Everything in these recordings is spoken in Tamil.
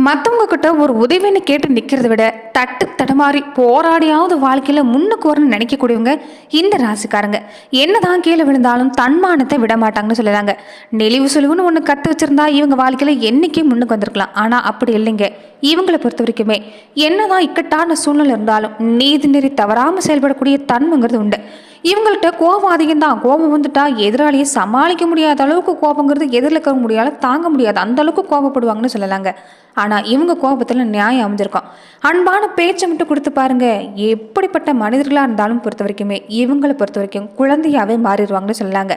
மற்றவங்க கிட்ட ஒரு உதவின்னு கேட்டு நிற்கிறத விட தட்டு தடுமாறி போராடியாவது வாழ்க்கையில் முன்னுக்கு வரணும்னு நினைக்கக்கூடியவங்க இந்த ராசிக்காரங்க. என்னதான் கீழே விழுந்தாலும் தன்மானத்தை விட மாட்டாங்கன்னு சொல்லலாங்க. நெளிவு சுழிவுன்னு ஒன்று கற்று வச்சிருந்தா இவங்க வாழ்க்கையில் என்னைக்கே முன்னுக்கு வந்திருக்கலாம். ஆனால் அப்படி இல்லைங்க. இவங்களை பொறுத்த வரைக்குமே என்னதான் இக்கட்டான சூழ்நிலை இருந்தாலும் நீதி நெறி தவறாமல் செயல்படக்கூடிய தன்மைங்கிறது உண்டு. இவங்கள்ட்ட கோபம் அதிகம் தான். கோபம் வந்துட்டா எதிராளியை சமாளிக்க முடியாத அளவுக்கு கோபங்கிறது எதிரில் இருக்க முடியாத தாங்க முடியாது, அந்த அளவுக்கு கோபப்படுவாங்கன்னு சொல்லலாங்க. ஆனால் இவங்க கோபத்தில் நியாயம் அமைஞ்சிருக்கும். அன்பான பேச்சை மட்டும் கொடுத்து பாருங்க, எப்படிப்பட்ட மனிதர்களாக இருந்தாலும் பொறுத்த வரைக்குமே இவங்களை பொறுத்த வரைக்கும் குழந்தையாகவே மாறிடுவாங்கன்னு சொல்லலாங்க.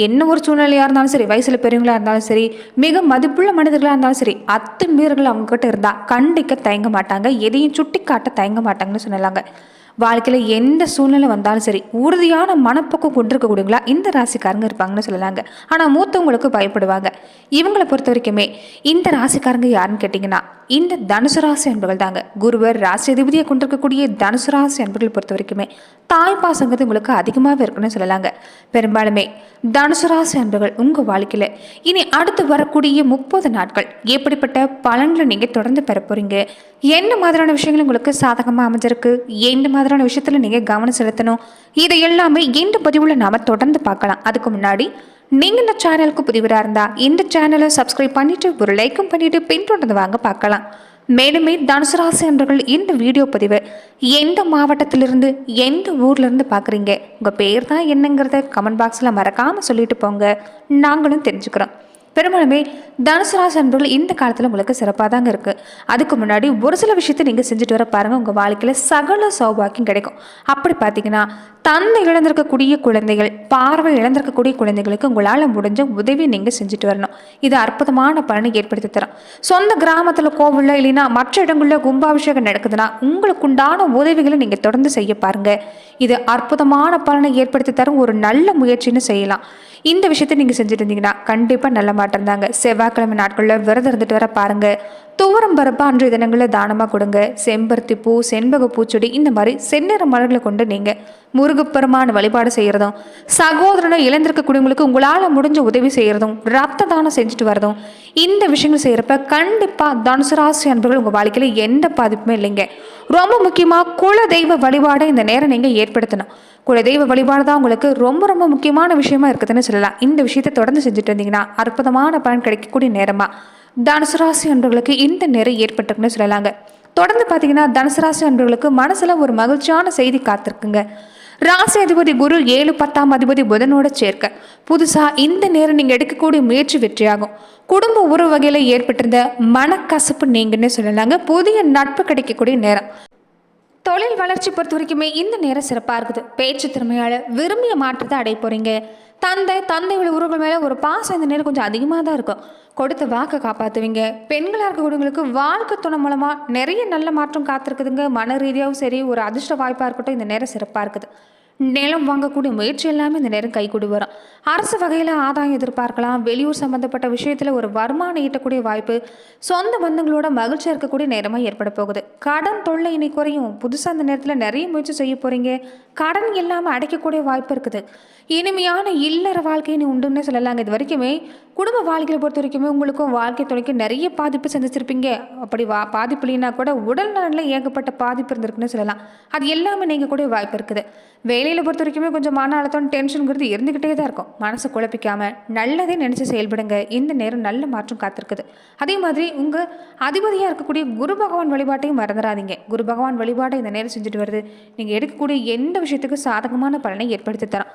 என்ன ஒரு சூழ்நிலையாக இருந்தாலும் சரி, வயசில் பெரியவங்களாக இருந்தாலும் சரி, மிக மதிப்புள்ள மனிதர்களாக இருந்தாலும் சரி, அத்துமீறல்கள் அவங்ககிட்ட இருந்தால் கண்டிக்க தயங்க மாட்டாங்க, எதையும் சுட்டி காட்ட தயங்க மாட்டாங்கன்னு சொல்லலாங்க. வாழ்க்கையில் எந்த சூழ்நிலை வந்தாலும் சரி உறுதியான மனப்போக்கம் கொண்டிருக்கக்கூடியவங்களா இந்த ராசிக்காரங்க இருப்பாங்கன்னு சொல்லலாங்க. ஆனால் மூத்தவங்களுக்கு பயப்படுவாங்க. இவங்களை பொறுத்த வரைக்குமே இந்த ராசிக்காரங்க யாருன்னு கேட்டிங்கன்னா இந்த தனுசு ராசி அன்பர்கள் தாங்க. குருவர் ராசி அதிபதியை கொண்டிருக்கக்கூடிய தனுசு ராசி அன்பர்கள் பொறுத்த வரைக்குமே தாய் பாசங்கிறது உங்களுக்கு அதிகமாகவே இருக்குன்னு சொல்லலாங்க. பெரும்பாலுமே தனுசு ராசி அன்பர்கள் உங்கள் வாழ்க்கையில் இனி அடுத்து வரக்கூடிய 30 நாட்கள் எப்படிப்பட்ட பலன்களை நீங்கள் தொடர்ந்து பெற போகிறீங்க, என்ன மாதிரியான விஷயங்கள் உங்களுக்கு சாதகமாக அமைஞ்சிருக்கு, எந்த மாதிரியான விஷயத்தில் நீங்கள் கவனம் செலுத்தணும், இதை எல்லாமே இந்த பதிவில் நாம் தொடர்ந்து பார்க்கலாம். அதுக்கு முன்னாடி நீங்கள் இந்த சேனலுக்கு புதிவராக இருந்தால் இந்த சேனலை சப்ஸ்கிரைப் பண்ணிவிட்டு ஒரு லைக்கும் பண்ணிவிட்டு பின்தொடர்ந்து வாங்க பார்க்கலாம். மேலுமே தனுசு ராசி அன்பர்கள் இந்த வீடியோ பதிவை எந்த மாவட்டத்திலிருந்து எந்த ஊர்லேருந்து பார்க்குறீங்க, உங்கள் பேர் தான் என்னங்கிறத கமெண்ட் பாக்ஸில் மறக்காமல் சொல்லிட்டு போங்க, நாங்களும் தெரிஞ்சுக்கிறோம். பெரும்பாலுமே தனுசு ராசி அன்பர்கள் இந்த காலத்தில் உங்களுக்கு சிறப்பாக தாங்க இருக்குது. அதுக்கு முன்னாடி ஒரு சில விஷயத்தை நீங்கள் செஞ்சுட்டு வர பாருங்கள், உங்கள் வாழ்க்கையில் சகல சௌபாக்கியம் கிடைக்கும். அப்படி பார்த்தீங்கன்னா தந்தை இழந்திருக்கக்கூடிய குழந்தைகள், பார்வை இழந்திருக்கக்கூடிய குழந்தைகளுக்கு உங்களால் முடிஞ்ச உதவி நீங்கள் செஞ்சுட்டு வரணும். இது அற்புதமான பலனை ஏற்படுத்தி தரும். சொந்த கிராமத்தில் கோவிலில் இல்லைன்னா மற்ற இடங்களில் கும்பாபிஷேகம் நடக்குதுன்னா உங்களுக்கு உண்டான உதவிகளை நீங்கள் தொடர்ந்து செய்ய பாருங்கள். இது அற்புதமான பலனை ஏற்படுத்தி தரும் ஒரு நல்ல முயற்சின்னு செய்யலாம். இந்த விஷயத்தை நீங்கள் செஞ்சுட்டு இருந்தீங்கன்னா கண்டிப்பாக நல்ல மாற்றம் தாங்க. செவ்வாய்க்கிழமை நாட்களில் விரதம் இருந்துட்டு வர பாருங்கள். துவரம் பருப்பு அன்றைய தினங்களில் தானமாக கொடுங்க. செம்பருத்தி பூ, செண்பக பூச்செடி, இந்த மாதிரி செந்நிற மலர்களை கொண்டு நீங்கள் முருகப்பெருமான வழிபாடு செய்கிறதும், சகோதரனை இழந்திருக்கக்கூடியவங்களுக்கு உங்களால் முடிஞ்ச உதவி செய்கிறதும், ரத்த தானம் செஞ்சுட்டு வரதும், இந்த விஷயங்கள் செய்கிறப்ப கண்டிப்பாக தனுசு ராசி அன்பர்கள் உங்கள் வாழ்க்கையில் எந்த பாதிப்புமே இல்லைங்க. ரொம்ப முக்கியமாக குல தெய்வ வழிபாடை இந்த நேரம் நீங்கள் ஏற்படுத்தணும். குலதெய்வ வழிபாடு தான் உங்களுக்கு ரொம்ப ரொம்ப முக்கியமான விஷயமா இருக்குதுன்னு சொல்லலாம். இந்த விஷயத்தை தொடர்ந்து செஞ்சுட்டு இருந்தீங்கன்னா அற்புதமான பலன் கிடைக்கக்கூடிய நேரமா தனுசு ராசி அன்பர்களுக்கு இந்த நேரம் ஏற்பட்டிருக்குன்னு சொல்லலாங்க. தொடர்ந்து பார்த்தீங்கன்னா தனுசு ராசி அன்பர்களுக்கு மனசுல ஒரு மகிழ்ச்சியான செய்தி காத்திருக்குங்க. ராசி அதிபதி குரு 7, 10ஆம் அதிபதி புதனோட சேர்க்க புதுசாக இந்த நேரம் நீங்கள் எடுக்கக்கூடிய முயற்சி வெற்றியாகும். குடும்ப உறவு வகையில் ஏற்பட்டிருந்த மனக்கசப்பு நீங்கன்னு சொல்லலாங்க. புதிய நட்பு கிடைக்கக்கூடிய நேரம். தொழில் வளர்ச்சி பொறுத்த வரைக்குமே இந்த நேரம் சிறப்பாக இருக்குது. பேச்சு திறமையால் விரும்பிய மாற்றத்தை அடைய போகிறீங்க. தந்தையோட உறவுகள் மேலே ஒரு பாசம் இந்த நேரம் கொஞ்சம் அதிகமாக தான் இருக்கும். கொடுத்த வாக்கை காப்பாற்றுவீங்க. பெண்களாக இருக்கக்கூடியவங்களுக்கு வாழ்க்கை துணை மூலமாக நிறைய நல்ல மாற்றம் காத்திருக்குதுங்க. மன ரீதியாகவும் சரி, ஒரு அதிர்ஷ்ட வாய்ப்பாக இருக்கட்டும், இந்த நேரம் சிறப்பாக இருக்குது. நிலம் வாங்கக்கூடிய முயற்சி எல்லாமே இந்த நேரம் கைகூடி வரும். அரசு வகையில் ஆதாயம் எதிர்பார்க்கலாம். வெளியூர் சம்மந்தப்பட்ட விஷயத்தில் ஒரு வருமானம் ஈட்டக்கூடிய வாய்ப்பு, சொந்த பந்தங்களோட மகிழ்ச்சியாக இருக்கக்கூடிய நேரமாக ஏற்பட போகுது. கடன் தொல்லை இன்னைக்கு குறையும். புதுசாக அந்த நேரத்தில் நிறைய முயற்சி செய்ய போகிறீங்க. கடன் எல்லாமே அடைக்கக்கூடிய வாய்ப்பு இருக்குது. இனிமையான இல்லற வாழ்க்கைன்னு உண்டுன்னு சொல்லலாங்க. இது வரைக்குமே குடும்ப வாழ்க்கையை பொறுத்த வரைக்குமே உங்களுக்கும் வாழ்க்கை துணைக்கும் நிறைய பாதிப்பு சந்திச்சிருப்பீங்க. அப்படி பாதிப்பு இல்லைன்னா கூட உடல் நலனில் ஏகப்பட்ட பாதிப்பு இருந்திருக்குன்னு சொல்லலாம். அது எல்லாமே நீங்கள் கூட வாய்ப்பு இருக்குது. வேலையில் பொறுத்த வரைக்குமே கொஞ்சம் மன அழுத்தம், டென்ஷனுங்கிறது இருந்துக்கிட்டே தான் இருக்கும். மனசை குழப்பிக்காமல் நல்லதே நினச்சி செயல்படுங்க. இந்த நேரம் நல்ல மாற்றம் காத்திருக்குது. அதே மாதிரி உங்கள் அதிபதியாக இருக்கக்கூடிய குரு பகவான் வழிபாட்டையும் மறந்துடாதீங்க. குரு பகவான் வழிபாட்டை இந்த நேரம் செஞ்சுட்டு வருது நீங்கள் எடுக்கக்கூடிய எந்த விஷயத்துக்கு சாதகமான பலனை ஏற்படுத்தி தரோம்.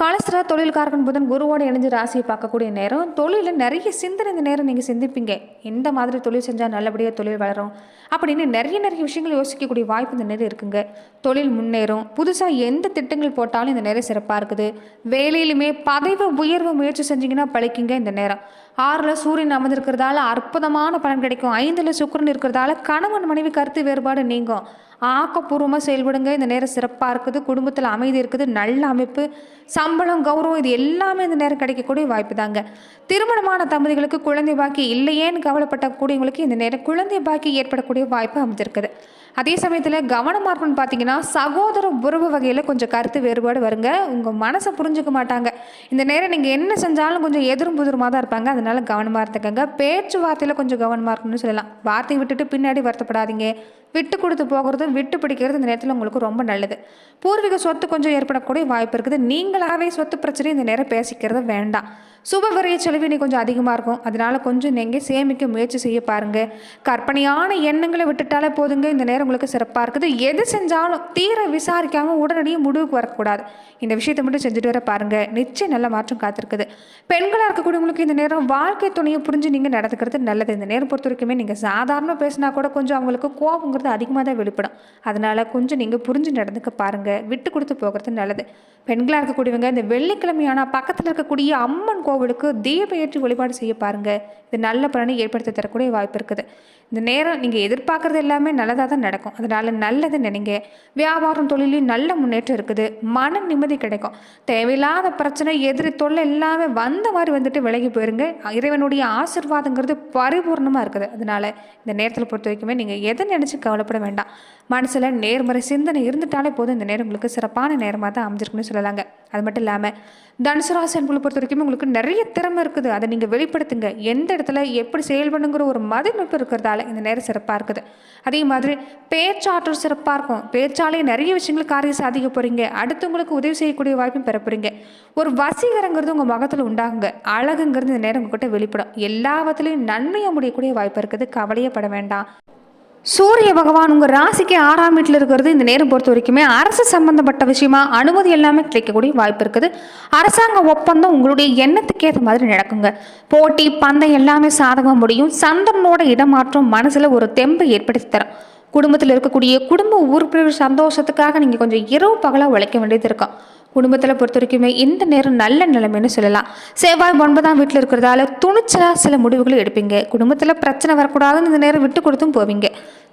கலஸ்திர தொழில்காரகன் புதன் குருவோடு இணைஞ்சு ராசியை பார்க்கக்கூடிய நேரம். தொழிலில் நிறைய சிந்தனை இந்த நேரம் நீங்கள் சிந்திப்பீங்க. எந்த மாதிரி தொழில் செஞ்சால் நல்லபடியாக தொழில் வளரும் அப்படின்னு நிறைய விஷயங்கள் யோசிக்கக்கூடிய வாய்ப்பு இந்த நேரம் இருக்குங்க. தொழில் முன்னேறும். புதுசாக எந்த திட்டங்கள் போட்டாலும் இந்த நேரம் சிறப்பாக இருக்குது. வேலையிலுமே பதவி உயர்வு முயற்சி செஞ்சீங்கன்னா பழிக்குங்க. இந்த நேரம் 6ல் சூரியன் அமர்ந்திருக்கிறதால அற்புதமான பலன் கிடைக்கும். 5ல் சுக்கிரன் இருக்கிறதால கணவன் மனைவி கருத்து வேறுபாடு நீங்கும். ஆக்கப்பூர்வமாக செயல்படுங்க. இந்த நேரம் சிறப்பாக இருக்குது. குடும்பத்தில் அமைதி இருக்குது. நல்ல அமைப்பு, சம்பளம், கௌரவம், இது எல்லாமே இந்த நேரம் கிடைக்கக்கூடிய வாய்ப்பு தாங்க. திருமணமான தம்பதிகளுக்கு குழந்தை பாக்கி இல்லையேன்னு கவலைப்படக்கூடியவங்களுக்கு இந்த நேரம் குழந்தை பாக்கி ஏற்படக்கூடிய வாய்ப்பு அமைஞ்சிருக்குது. அதே சமயத்தில் கவனமாக இருக்கணும்னு பார்த்தீங்கன்னா சகோதர உறவு வகையில் கொஞ்சம் கருத்து வேறுபாடு வருங்க. உங்கள் மனசை புரிஞ்சுக்க மாட்டாங்க. இந்த நேரம் நீங்கள் என்ன செஞ்சாலும் கொஞ்சம் எதிரும் புதிருமாக தான் இருப்பாங்க. அதனால கவனமாக இருந்துக்கங்க. பேச்சுவார்த்தையில் கொஞ்சம் கவனமாக இருக்கணும்னு சொல்லலாம். வார்த்தையை விட்டுட்டு பின்னாடி வருத்தப்படாதீங்க. விட்டு கொடுத்து போகிறது, விட்டு பிடிக்கிறது இந்த நேரத்தில் உங்களுக்கு ரொம்ப நல்லது. பூர்வீக சொத்து கொஞ்சம் ஏற்படக்கூடிய வாய்ப்பு இருக்குது. நீங்களாகவே சொத்து பிரச்சனை இந்த நேரம் பேசிக்கிறது வேண்டாம். சுப விரைய செலவு இன்னைக்கு கொஞ்சம் அதிகமாக இருக்கும். அதனால கொஞ்சம் நீங்கள் சேமிக்க முயற்சி செய்ய பாருங்கள். கற்பனையான எண்ணங்களை விட்டுட்டாலே போதுங்க. இந்த நேரம் உங்களுக்கு சிறப்பாக இருக்குது. எது செஞ்சாலும் தீர விசாரிக்காமல் உடனடியே முடிவுக்கு வரக்கூடாது. இந்த விஷயத்தை மட்டும் செஞ்சுட்டு வர பாருங்கள். நிச்சயம் நல்ல மாற்றம் காத்திருக்குது. பெண்களாக இருக்கக்கூடியவங்களுக்கு இந்த நேரம் வாழ்க்கை துணையை புரிஞ்சு நீங்கள் நடந்துக்கிறது நல்லது. இந்த நேரம் பொறுத்த வரைக்குமே நீங்கள் சாதாரண பேசினா கூட கொஞ்சம் அவங்களுக்கு கோபங்கிறது அதிகமாக தான் வெளிப்படும். அதனால் கொஞ்சம் நீங்கள் புரிஞ்சு நடந்துக்க பாருங்கள். விட்டு கொடுத்து போகிறது நல்லது. பெண்களாக இருக்கக்கூடியவங்க இந்த வெள்ளிக்கிழமையான பக்கத்தில் இருக்கக்கூடிய அம்மன் கோவிலுக்கு தீபம் ஏற்றி வழிபாடு செய்ய பாருங்கள். இது நல்ல பலனை ஏற்படுத்தி தரக்கூடிய வாய்ப்பு இருக்குது. இந்த நேரம் நீங்கள் எதிர்பார்க்குறது எல்லாமே நல்லதாக தான் நடக்கும். அதனால் நல்லது நினைங்க. வியாபாரம் தொழிலையும் நல்ல முன்னேற்றம் இருக்குது. மன நிம்மதி கிடைக்கும். தேவையில்லாத பிரச்சனை எதிரி தொல்லை எல்லாமே வந்த மாதிரி வந்துட்டு விலகி போயிருங்க. இறைவனுடைய ஆசீர்வாதங்கிறது பரிபூர்ணமாக இருக்குது. அதனால் இந்த நேரத்தில் பொறுத்த வரைக்குமே நீங்கள் எதை நினச்சி கவலைப்பட வேண்டாம். மனசில் நேர்மறை சிந்தனை இருந்துட்டாலே போதும். இந்த நேரம் உங்களுக்கு சிறப்பான நேரமாக தான் அமைஞ்சிருக்குன்னு சொல்லலாங்க. அது மட்டும் இல்லாமல் தனுசு ராசி அன்புகளை பொறுத்த வரைக்கும் உங்களுக்கு நிறைய திறமை இருக்குது. அதை நீங்கள் வெளிப்படுத்துங்க. எந்த இடத்துல எப்படி செயல்படுங்கிற ஒரு மதிப்பு இருக்கிறதால இந்த நேரம் சிறப்பாக இருக்குது. அதே மாதிரி பேச்சாற்றல் சிறப்பாக இருக்கும். பேச்சாலேயே நிறைய விஷயங்கள் காரியம் சாதிக்க போகிறீங்க. அடுத்தவங்களுக்கு உதவி செய்யக்கூடிய வாய்ப்பும் பெற போகிறீங்க. ஒரு வசீகரங்கிறது உங்கள் முகத்தில் உண்டாகுங்க. அழகுங்கிறது இந்த நேரம் உங்கள்கிட்ட வெளிப்படும். எல்லாவற்றிலையும் நன்மையாக முடியக்கூடிய வாய்ப்பு இருக்குது. கவலையே பட வேண்டாம். சூரிய பகவான் உங்கள் ராசிக்கு 6ஆம் வீட்டில் இருக்கிறது இந்த நேரம் பொறுத்த வரைக்குமே அரசு சம்பந்தப்பட்ட விஷயமா அனுமதி எல்லாமே கிடைக்கக்கூடிய வாய்ப்பு இருக்குது. அரசாங்க ஒப்பந்தம் உங்களுடைய எண்ணத்துக்கு ஏற்ற மாதிரி நடக்குங்க. போட்டி பந்தம் எல்லாமே சாதகமாக முடியும். சந்திரனோட இடமாற்றம் மனசில் ஒரு தெம்பை ஏற்படுத்தி தரும். குடும்பத்தில் இருக்கக்கூடிய குடும்ப உறுப்பினர் சந்தோஷத்துக்காக நீங்கள் கொஞ்சம் இரவு பகலாக உழைக்க வேண்டியது இருக்கும். குடும்பத்தில் பொறுத்த வரைக்குமே இந்த நேரம் நல்ல நிலைமைன்னு சொல்லலாம். செவ்வாய் 9ஆம் வீட்டில் இருக்கிறதால துணிச்சலாக சில முடிவுகளை எடுப்பீங்க. குடும்பத்தில் பிரச்சனை வரக்கூடாதுன்னு இந்த நேரம் விட்டு கொடுத்தும் போவீங்க.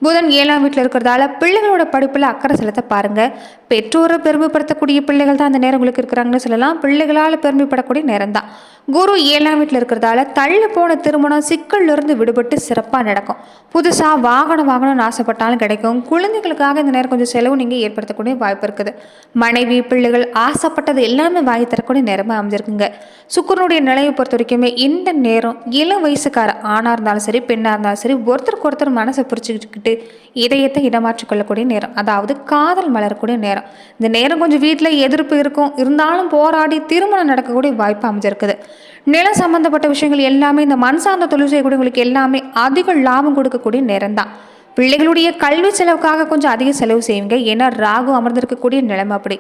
புதன் 7ஆம் வீட்டில் இருக்கிறதால பிள்ளைகளோட படிப்பில் அக்கறை செலுத்த பாருங்கள். பெற்றோரை பெருமைப்படுத்தக்கூடிய பிள்ளைகள் தான் அந்த நேரம் உங்களுக்கு இருக்கிறாங்கன்னு சொல்லலாம். பிள்ளைகளால் பெருமைப்படக்கூடிய நேரம் தான். குரு 7ஆம் வீட்டில் இருக்கிறதால தள்ளி போன திருமணம் சிக்கல்லிருந்து விடுபட்டு சிறப்பாக நடக்கும். புதுசாக வாங்கணும்னு ஆசைப்பட்டாலும் கிடைக்கும். குழந்தைகளுக்காக இந்த நேரம் கொஞ்சம் செலவு நீங்கள் ஏற்படுத்தக்கூடிய வாய்ப்பு இருக்குது. மனைவி பிள்ளைகள் ஆசைப்பட்டது எல்லாமே வாங்கி தரக்கூடிய நேரமாக அமைஞ்சிருக்குங்க. சுக்கிரனுடைய நிலையை பொறுத்த வரைக்குமே இந்த நேரம் இளம் வயசுக்கார ஆணாக இருந்தாலும் சரி பெண்ணாக இருந்தாலும் சரி ஒருத்தருக்கு ஒருத்தர் மனசை புரிச்சுக்கிட்டு இதயத்தை இடமாற்றிக் கொள்ளக்கூடிய நேரம். அதாவது காதல் மலரக்கூடிய நேரம். இந்த நேரம் கொஞ்சம் வீட்டில் எதிர்ப்பு இருக்கும். இருந்தாலும் போராடி திருமணம் நடக்கக்கூடிய வாய்ப்பு அமைஞ்சிருக்குது. நிலம் சம்பந்தப்பட்ட விஷயங்கள் எல்லாமே இந்த மண் சார்ந்த தொழில் செய்யக்கூடியவங்களுக்கு எல்லாமே அதிக லாபம் கொடுக்கக்கூடிய நேரம் தான். பிள்ளைகளுடைய கல்வி செலவுக்காக கொஞ்சம் அதிக செலவு செய்வீங்க. ஏன்னா ராகு அமர்ந்திருக்கக்கூடிய நிலைமை அப்படி.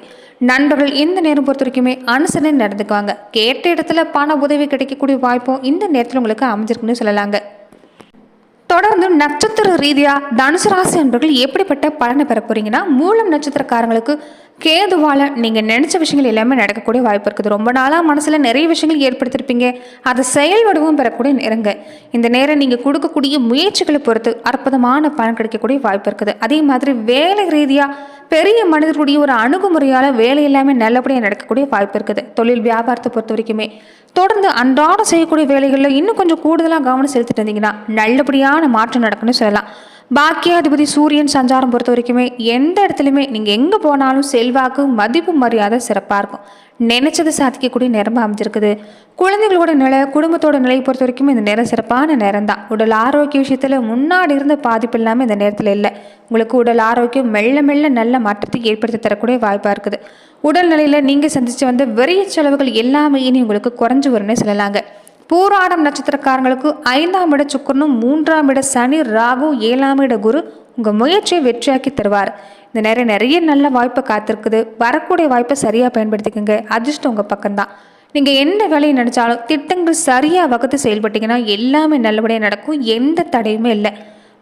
நண்பர்கள் இந்த நேரம் பொறுத்த வரைக்குமே அனுசரணை நடந்துக்குவாங்க. கேட்ட இடத்துல பண உதவி கிடைக்கக்கூடிய வாய்ப்பும் இந்த நேரத்தில் உங்களுக்கு அமைஞ்சிருக்குன்னு சொல்லலாங்க. தொடர்ந்து நட்சத்திர ரீதியா தனுசு ராசி அன்பர்கள் எப்படிப்பட்ட பலனை பெற போறீங்கன்னா, மூலம் நட்சத்திரக்காரங்களுக்கு கேதுவால நீங்க நினைச்ச விஷயங்கள் எல்லாமே நடக்கக்கூடிய வாய்ப்பு இருக்குது. ரொம்ப நாளா மனசுல நிறைய விஷயங்கள் ஏற்படுத்திருப்பீங்க. அதை செயல் வடிவம் பெறக்கூடிய நேரங்க. இந்த நேரம் நீங்க கொடுக்கக்கூடிய முயற்சிகளை பொறுத்து அற்புதமான பலன் கிடைக்கக்கூடிய வாய்ப்பு இருக்குது. அதே மாதிரி வேலை ரீதியா பெரிய மனிதர்களுடைய ஒரு அணுகுமுறையால் வேலை எல்லாமே நல்லபடியாக நடக்கக்கூடிய வாய்ப்பு இருக்குது. தொழில் வியாபாரத்தை பொறுத்த வரைக்குமே தொடர்ந்து அன்றாடம் செய்யக்கூடிய வேலைகளில் இன்னும் கொஞ்சம் கூடுதலாக கவனம் செலுத்திட்டு இருந்தீங்கன்னா நல்லபடியான மாற்றம் நடக்குன்னு சொல்லலாம். பாக்கியாதிபதி சூரியன் சஞ்சாரம் பொறுத்த வரைக்குமே எந்த இடத்துலையுமே நீங்கள் எங்கே போனாலும் செல்வாக்கு மதிப்பு மரியாதை சிறப்பாக இருக்கும். நினைச்சதை சாதிக்கக்கூடிய நேரமாக அமைஞ்சிருக்குது. குழந்தைகளோட நிலை குடும்பத்தோட நிலையை பொறுத்த வரைக்கும் இந்த நேரம் சிறப்பான நேரம் தான். உடல் ஆரோக்கிய விஷயத்தில் முன்னாடி இருந்த பாதிப்பு இல்லாமல் இந்த நேரத்தில் இல்லை. உங்களுக்கு உடல் ஆரோக்கியம் மெல்ல மெல்ல நல்ல மாற்றத்தை ஏற்படுத்தி தரக்கூடிய வாய்ப்பாக இருக்குது. உடல்நிலையில் நீங்கள் சந்தித்து வந்த விரைய செலவுகள் எல்லாமே இனி உங்களுக்கு குறைஞ்சு வரும்னே சொல்லலாங்க. பூராடம் நட்சத்திரக்காரங்களுக்கு 5ஆம் இட சுக்கிரனும் 3ஆம் இட சனி ராகு 7ஆம் இட குரு உங்கள் முயற்சியை வெற்றியாக்கி தருவார். இந்த நேரம் நிறைய நல்ல வாய்ப்பை காத்திருக்குது. வரக்கூடிய வாய்ப்பை சரியாக பயன்படுத்திக்கோங்க. அதிர்ஷ்டம் உங்கள் பக்கம்தான். நீங்கள் எந்த வேலையை நினச்சாலும் திட்டங்கள் சரியாக வகுத்து செயல்பட்டீங்கன்னா எல்லாமே நல்லபடியாக நடக்கும். எந்த தடையுமே இல்லை.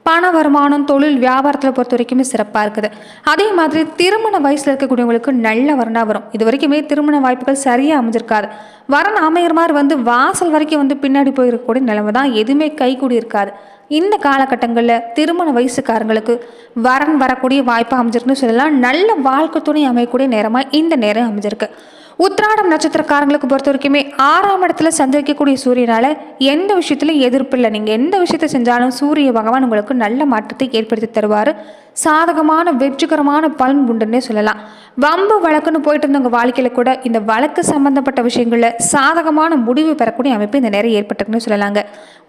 பண வருமானம் தொழில் வியாபாரத்தில் பொறுத்த வரைக்குமே சிறப்பாக இருக்குது. அதே மாதிரி திருமண வயசில் இருக்கக்கூடியவங்களுக்கு நல்ல வரனாக வரும். இது வரைக்குமே திருமண வாய்ப்புகள் சரியாக அமைஞ்சிருக்காது. வரன் அமைகிற மாதிரி வந்து வாசல் வரைக்கும் பின்னாடி போயிருக்கக்கூடிய நிலைமை தான். எதுவுமே கைகூடி இருக்காது. இந்த காலகட்டங்களில் திருமண வயசுக்காரங்களுக்கு வரன் வரக்கூடிய வாய்ப்பு அமைஞ்சிருக்குன்னு சொல்லலாம். நல்ல வாழ்க்கை துணை அமையக்கூடிய நேரமாக இந்த நேரம் அமைஞ்சிருக்கு. உத்திராடம் நட்சத்திரக்காரங்களுக்கு பொறுத்த வரைக்குமே 6ஆம் இடத்துல சந்திக்கக்கூடிய சூரியனால எந்த விஷயத்திலும் எதிர்ப்பு இல்லை. நீங்கள் எந்த விஷயத்தை செஞ்சாலும் சூரிய பகவான் உங்களுக்கு நல்ல மாற்றத்தை ஏற்படுத்தி தருவார். சாதகமான வெற்றிகரமான பலன் உண்டுன்னே சொல்லலாம். வம்பு வழக்குன்னு போயிட்டு இருந்தவங்க வாழ்க்கையில கூட இந்த வழக்கு சம்பந்தப்பட்ட விஷயங்கள்ல சாதகமான முடிவு பெறக்கூடிய அமைப்பு இந்த நேரம் ஏற்பட்டிருக்குன்னு சொல்லலாங்க.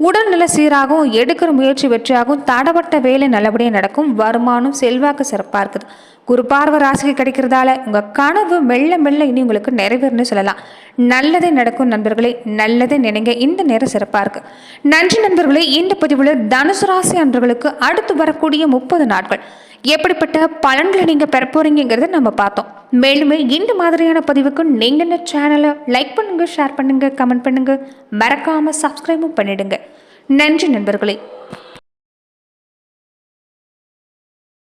உடல்நிலை சீராகவும், எடுக்கிற முயற்சி வெற்றியாகவும், தடப்பட்ட வேலை நல்லபடியாக நடக்கும். வருமானம் செல்வாக்கு சிறப்பாக இருக்குது. குரு பார்வை ராசிக்கு கிடைக்கிறதால உங்க கனவு மெல்ல மெல்ல இனி உங்களுக்கு நிறைவேறுன்னு சொல்லலாம். நல்லதே நடக்கும் நண்பர்களே, நல்லதே நினைங்க. இந்த நேரம் சிறப்பாக இருக்கு. நன்றி நண்பர்களே. இந்த பதிவில் தனுசு ராசி அன்பர்களுக்கு அடுத்து வரக்கூடிய 30 நாட்கள் எப்படிப்பட்ட பலன்களை நீங்க பெற போறீங்கிறத நம்ம பார்த்தோம். மேலுமே இந்த மாதிரியான பதிவுக்கு நீங்க இந்த சேனலை லைக் பண்ணுங்க, ஷேர் பண்ணுங்க, கமெண்ட் பண்ணுங்க, மறக்காம சப்ஸ்கிரைபும் பண்ணிடுங்க. நன்றி நண்பர்களே.